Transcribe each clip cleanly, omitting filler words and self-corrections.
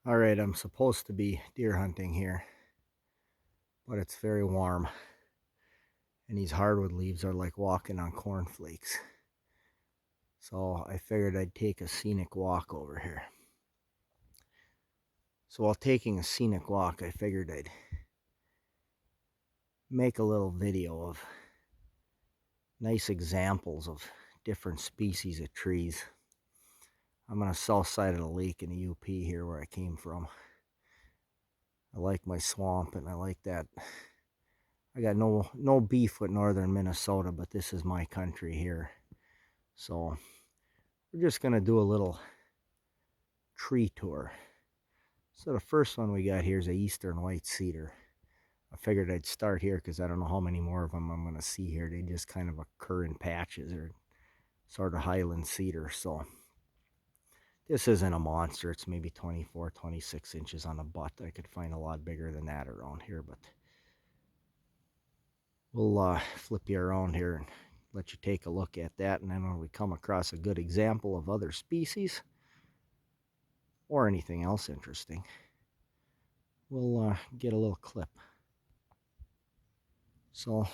All right, I'm supposed to be deer hunting here, but it's very warm, and these hardwood leaves are like walking on cornflakes. So I figured I'd take a scenic walk over here. So while taking a scenic walk, I figured I'd make a little video of nice examples of different species of trees. I'm on the south side of the lake in the UP here where I came from. I like my swamp and I like that. I got no beef with northern Minnesota, but this is my country here. So we're just gonna do a little tree tour. So the first one we got here is a eastern white cedar. I figured I'd start here because I don't know how many more of them I'm gonna see here. They just kind of occur in patches or sort of highland cedar. So this isn't a monster. It's maybe 24, 26 inches on the butt. I could find a lot bigger than that around here, but we'll flip you around here and let you take a look at that. And then when we come across a good example of other species or anything else interesting, we'll get a little clip. So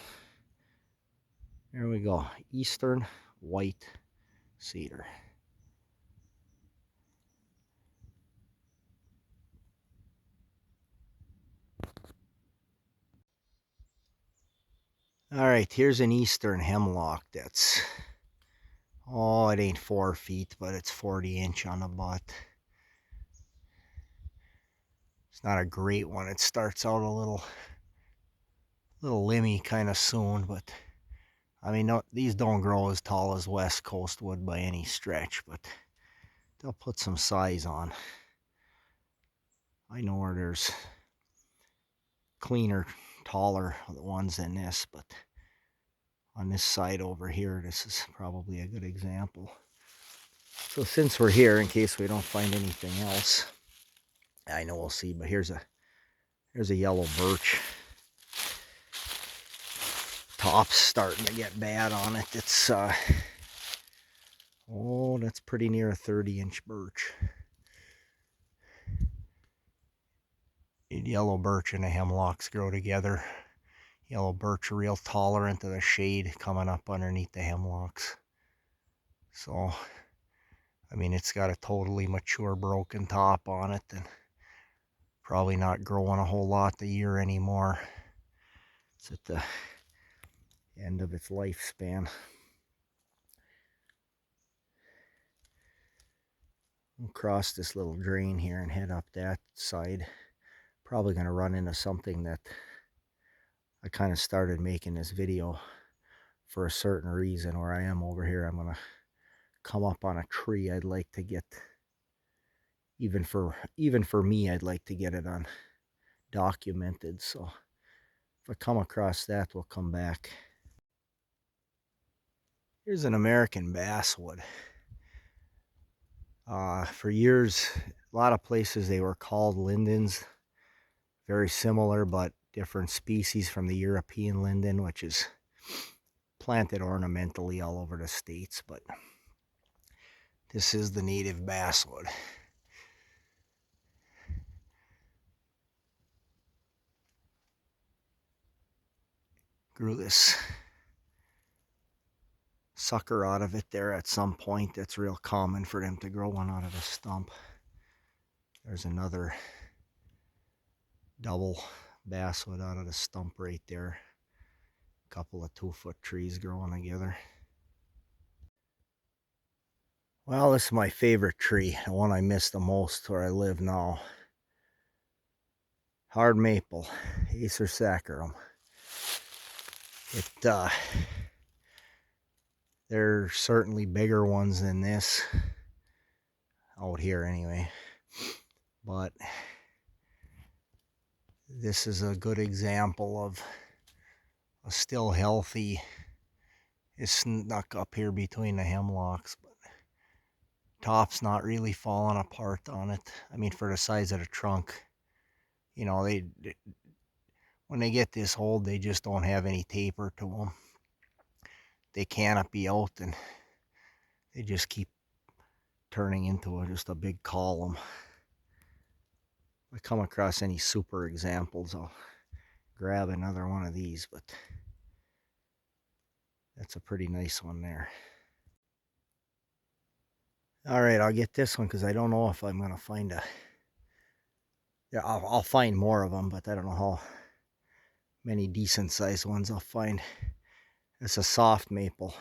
there we go, eastern white cedar. All right, here's an eastern hemlock that's, oh, it ain't 4 feet, but it's 40-inch on the butt. It's not a great one. It starts out a little limby kind of soon, but I mean, no, these don't grow as tall as West Coast would by any stretch, but they'll put some size on. I know where there's cleaner, taller ones than this, but on this side over here, this is probably a good example. So since we're here, in case we don't find anything else, I know we'll see, but here's a yellow birch. Top's starting to get bad on it. It's oh, that's pretty near a 30-inch birch. Yellow birch and the hemlocks grow together. Yellow birch real tolerant to the shade coming up underneath the hemlocks. So, I mean, it's got a totally mature broken top on it and probably not growing a whole lot the year anymore. It's at the end of its lifespan. We'll cross this little drain here and head up that side. Probably going to run into something that I kind of started making this video for a certain reason. Where I am over here, I'm going to come up on a tree. I'd like to get, even for me, I'd like to get it on documented. So if I come across that, we'll come back. Here's an American basswood. For years, a lot of places they were called lindens. Very similar, but different species from the European linden, which is planted ornamentally all over the states. But this is the native basswood. Grew this sucker out of it there at some point. That's real common for them to grow one out of a stump. There's another double basswood out of the stump right there. A couple of 2-foot trees growing together. Well, this is my favorite tree, the one I miss the most where I live now. Hard maple, Acer saccharum. There's certainly bigger ones than this out here anyway, but this is a good example of a still healthy. It's snuck up here between the hemlocks, but top's not really falling apart on it. I mean, for the size of the trunk, you know, when they get this old, they just don't have any taper to them. They canopy out and they just keep turning into just a big column. If I come across any super examples, I'll grab another one of these, but that's a pretty nice one there. All right, I'll get this one because I don't know if I'm going to find a... Yeah, I'll find more of them, but I don't know how many decent sized ones I'll find. It's a soft maple,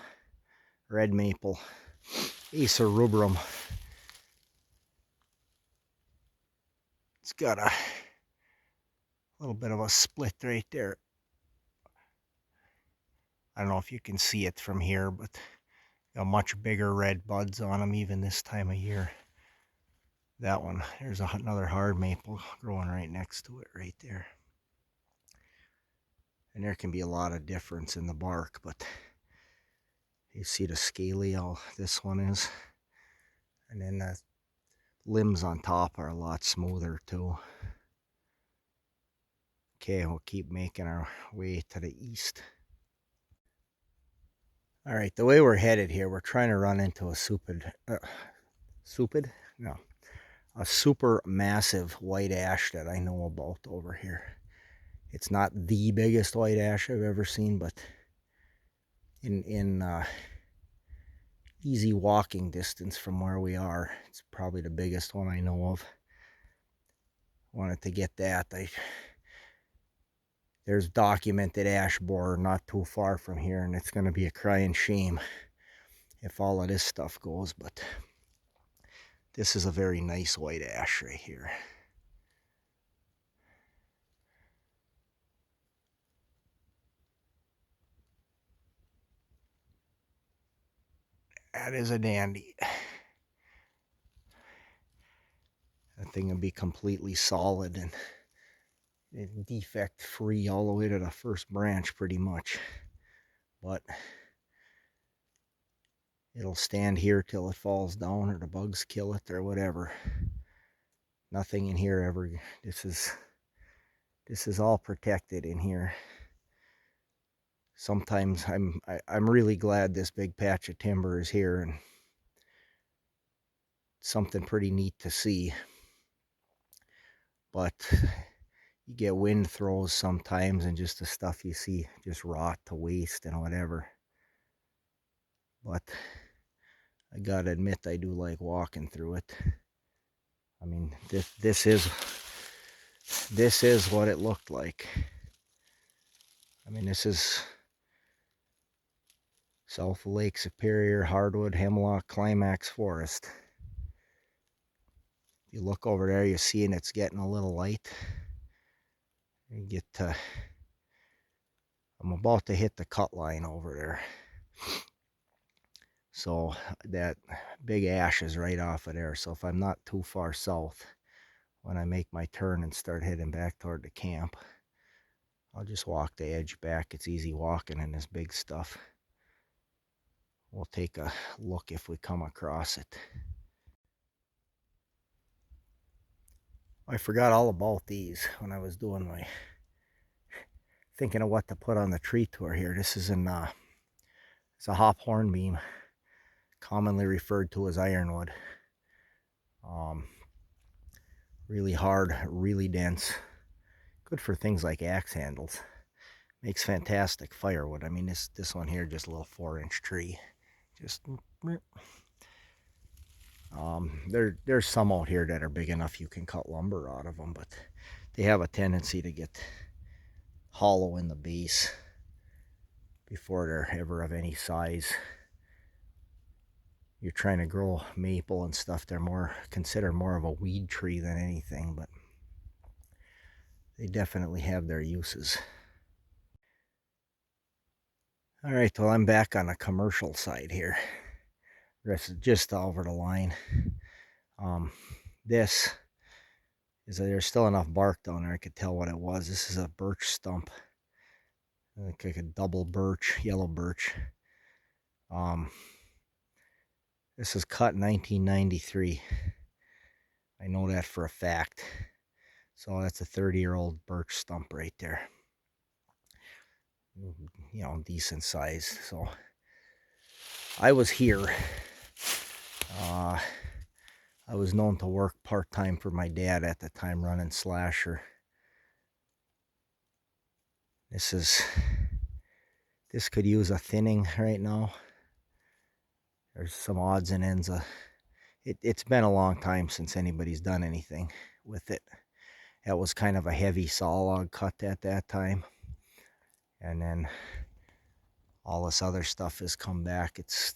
red maple, Acer rubrum. It's got a little bit of a split right there. I don't know if you can see it from here, but got much bigger red buds on them even this time of year. That one, there's another hard maple growing right next to it right there. And there can be a lot of difference in the bark, but you see the scaly how this one is. And then the limbs on top are a lot smoother too. Okay, we'll keep making our way to the east. All right, the way we're headed here, we're trying to run into a a super massive white ash that I know about over here. It's not the biggest white ash I've ever seen, but in easy walking distance from where we are, it's probably the biggest one I know of. Wanted to get that. There's documented ash borer not too far from here, and it's going to be a crying shame if all of this stuff goes, but this is a very nice white ash right here. That is a dandy. That thing will be completely solid and defect free all the way to the first branch pretty much, but it'll stand here till it falls down or the bugs kill it or whatever. Nothing in here ever, this is all protected in here. Sometimes I'm really glad this big patch of timber is here, and something pretty neat to see. But you get wind throws sometimes, and just the stuff you see just rot to waste and whatever. But I gotta admit, I do like walking through it. I mean, this is what it looked like. I mean, this is South Lake Superior hardwood hemlock climax forest. You look over there, you see, and it's getting a little light. You get to, I'm about to hit the cut line over there. So that big ash is right off of there. So if I'm not too far south, when I make my turn and start heading back toward the camp, I'll just walk the edge back. It's easy walking in this big stuff. We'll take a look if we come across it. I forgot all about these when I was doing my thinking of what to put on the tree tour here. This is it's a hop hornbeam, commonly referred to as ironwood. Really hard, really dense, good for things like axe handles. Makes fantastic firewood. I mean, this one here, just a little 4-inch tree. Just there's some out here that are big enough you can cut lumber out of them, but they have a tendency to get hollow in the base before they're ever of any size. You're trying to grow maple and stuff, they're considered more of a weed tree than anything, but they definitely have their uses. All right, well, I'm back on the commercial side here. This is just over the line. This is there's still enough bark down there I could tell what it was. This is a birch stump, like a double birch, yellow birch. This is cut in 1993. I know that for a fact. So that's a 30-year-old birch stump right there. You know, decent size. So I was here I was known to work part-time for my dad at the time running Slasher. This could use a thinning right now. There's some odds and ends. It's been a long time since anybody's done anything with it. That was kind of a heavy saw log cut at that time. And then all this other stuff has come back. It's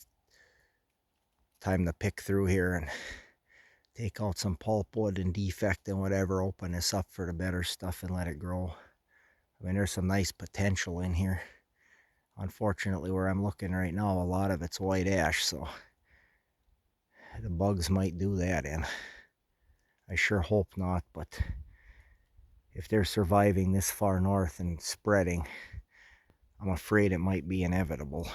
time to pick through here and take out some pulpwood and defect and whatever, open this up for the better stuff and let it grow. I mean, there's some nice potential in here. Unfortunately, where I'm looking right now, a lot of it's white ash, so the bugs might do that in. I sure hope not, but if they're surviving this far north and spreading, I'm afraid it might be inevitable.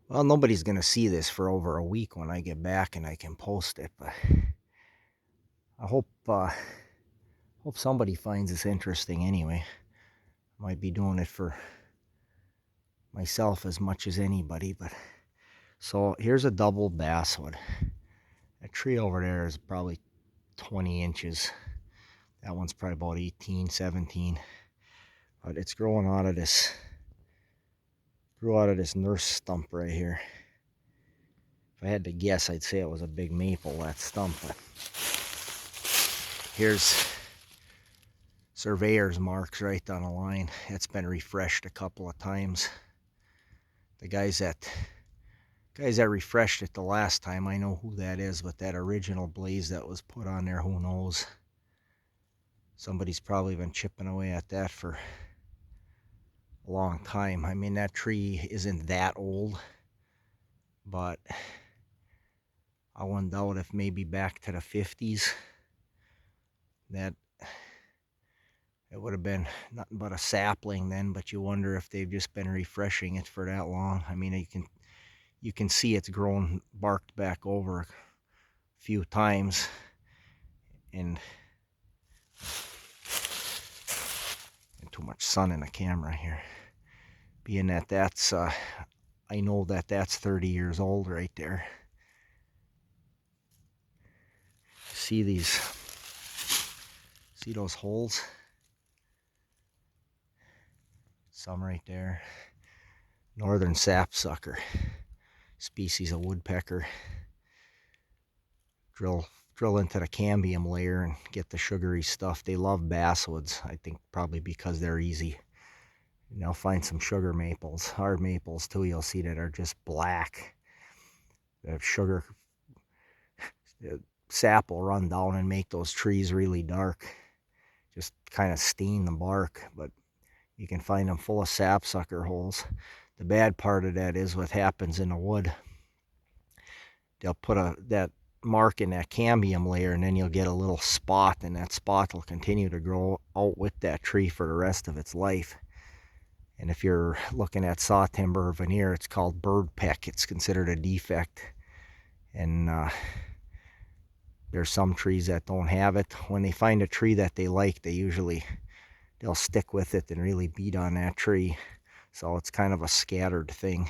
Well, nobody's going to see this for over a week when I get back and I can post it, but I hope somebody finds this interesting anyway. I might be doing it for myself as much as anybody, but so here's a double basswood. That tree over there is probably 20 inches. That one's probably about 18, 17. But it's growing out of this, grew out of this nurse stump right here. If I had to guess, I'd say it was a big maple, that stump. But here's surveyor's marks right down the line. It's been refreshed a couple of times. The guys that refreshed it the last time, I know who that is, but that original blaze that was put on there, who knows? Somebody's probably been chipping away at that for a long time. I mean, that tree isn't that old, but I wouldn't doubt if maybe back to the 50s that it would have been nothing but a sapling then, but you wonder if they've just been refreshing it for that long. I mean, you can see it's grown, barked back over a few times, and too much sun in the camera here. Being that that's, I know that that's 30 years old right there. See those holes? Some right there. Northern sapsucker, species of woodpecker. Drill into the cambium layer and get the sugary stuff. They love basswoods, I think probably because they're easy. And they'll find some sugar maples, hard maples too, you'll see that are just black. They have sugar. The sap will run down and make those trees really dark. Just kind of stain the bark, but you can find them full of sapsucker holes. The bad part of that is what happens in the wood. They'll put that mark in that cambium layer, and then you'll get a little spot, and that spot will continue to grow out with that tree for the rest of its life. And if you're looking at saw timber or veneer, it's called bird peck. It's considered a defect. And there's some trees that don't have it. When they find a tree that they like, they'll stick with it and really beat on that tree. So it's kind of a scattered thing.